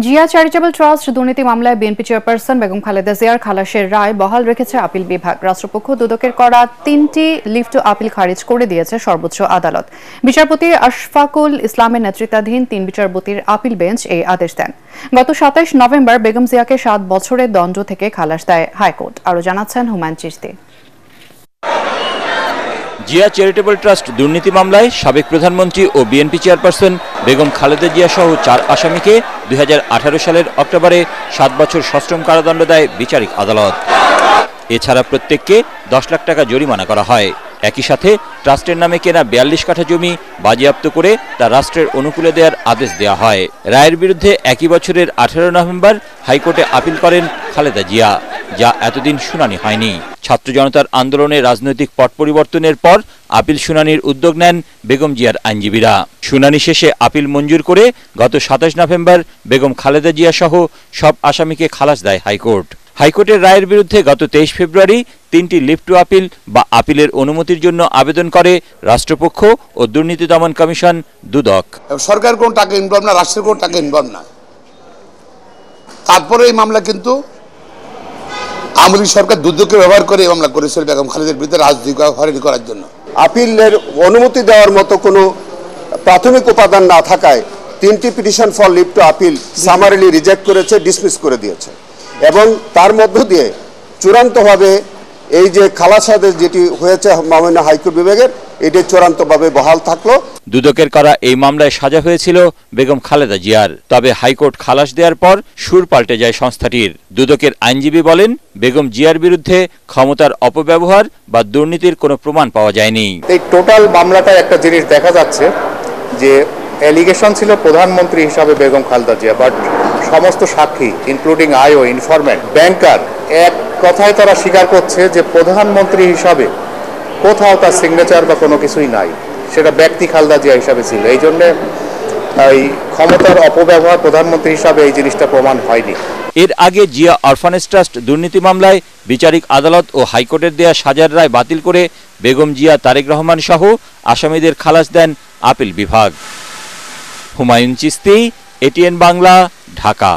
Zia charitable trust দুর্নীতি মামলায় BNP chairperson Begum Khaleda জিয়ার খালাসের রায় বহাল রেখেছে আপিল বিভাগ। রাষ্ট্রপক্ষ দুদকের করা ৩টি লিভ টু আপিল খারিজ করে দিয়েছে সর্বোচ্চ আদালত। বিচারপতি আশফাকুল ইসলামের নেতৃত্বাধীন ৩ বিচারপতির আপিল বেঞ্চ এই আদেশ দেন। গত ২৭ নভেম্বর বেগম জিয়াকে ৭ বছরের দণ্ড থেকে খালাস দেয় হাইকোর্ট। আরও জানাচ্ছেন হুমায়ুন চিশতি। জিয়া চ্যারিটেবল ট্রাস্ট দুর্নীতি মামলায় সাবেক প্রধানমন্ত্রী ও বিএনপি চেয়ারপারসন বেগম খালেদা জিয়া সহ ৪ আসামিকে ২০১৮ সালের অক্টোবরে ৭ বছর সশ্রম কারাদণ্ড দেয় বিচারিক আদালত। এছাড়া প্রত্যেককে ১০ লাখ টাকা জরিমানা করা হয়। একই সাথে ট্রাস্টের নামে কেনা ৪২ কাঠা জমি বাজেয়াপ্ত করে তা রাষ্ট্রের অনুকূলে দেওয়ার আদেশ দেওয়া হয়। রায়ের বিরুদ্ধে একই বছরের ১৮ নভেম্বর হাইকোর্টে আপিল করেন খালেদা জিয়া, যা এতদিন শুনানি হয়নি। ছাত্র জনতার আন্দোলনে রাজনৈতিক পট পরিবর্তনের পর আপিল শুনানির উদ্যোগ নেন বেগম জিয়ার আইনজীবীরা। শুনানি শেষে আপিল মঞ্জুর করে গত ২৭ নভেম্বর বেগম খালেদা জিয়া সহ সব আসামিকে খালাস দেয় হাইকোর্ট। হাইকোর্টের রায়ের বিরুদ্ধে গত ২৩ ফেব্রুয়ারি ৩টি লিভ টু আপিল বা আপিলের অনুমতির জন্য আবেদন করে রাষ্ট্রপক্ষ ও দুর্নীতি দমন কমিশন দুদক। সরকার কোনো টাকা ইনভলভ না, রাষ্ট্রের কোনো টাকা ইনভলভ না। তারপরে এই মামলা কিন্তু আওয়ামী লীগ সরকার দুদককে ব্যবহার করে এই মামলা করেছিল বেগম খালেদার বিরুদ্ধে রাজনৈতিক হয়রানি করার জন্য। আপিলের অনুমতি দেওয়ার মতো কোনো প্রাথমিক উপাদান না থাকায় ৩টি petition for leave to appeal summarily reject করেছে, ডিসমিস করে দিয়েছে এবং তার মধ্য দিয়ে চূড়ান্তভাবে এই যে খালাস আদেশ যেটি হয়েছে মাননীয় হাইকোর্ট বিভাগের, এটি চূড়ান্তভাবে বহাল থাকলো। দুদকের করা এই মামলায় সাজা হয়েছিল বেগম খালেদা জিয়ার। তবে হাইকোর্ট খালাস দেওয়ার পর সুর পাল্টে যায় সংস্থাটির। দুদকের আইনজীবী বলেন, বেগম জিয়ার বিরুদ্ধে ক্ষমতার অপব্যবহার বা দুর্নীতির কোনো প্রমাণ পাওয়া যায়নি। এই টোটাল মামলাটা একটা জিনিস দেখা যাচ্ছে যে অ্যালিগেশন ছিল প্রধানমন্ত্রী হিসাবে বেগম খালেদা জিয়া, বাট সমস্ত সাক্ষী ইনক্লুডিং আইও, ইনফরমেন্ট, ব্যাংকার এক কথায় তারা স্বীকার করছে যে প্রধানমন্ত্রী হিসাবে কোথাও তার সিগনেচার বা কোনো কিছুই নাই, সেটা ব্যক্তি খালেদা জিয়া হিসাবে ছিল। এই জন্যে এই ক্ষমতার অপব্যবহার প্রধানমন্ত্রী হিসাবে এই জিনিসটা প্রমাণ হয়নি। এর আগে জিয়া অরফানেজ ট্রাস্ট দুর্নীতি মামলায় বিচারিক আদালত ও হাইকোর্টের দেয়া সাজার রায় বাতিল করে বেগম জিয়া, তারেক রহমান সহ আসামিদের খালাস দেন আপিল বিভাগ। হুমায়ুন চিশতি, এটিএন বাংলা, ঢাকা।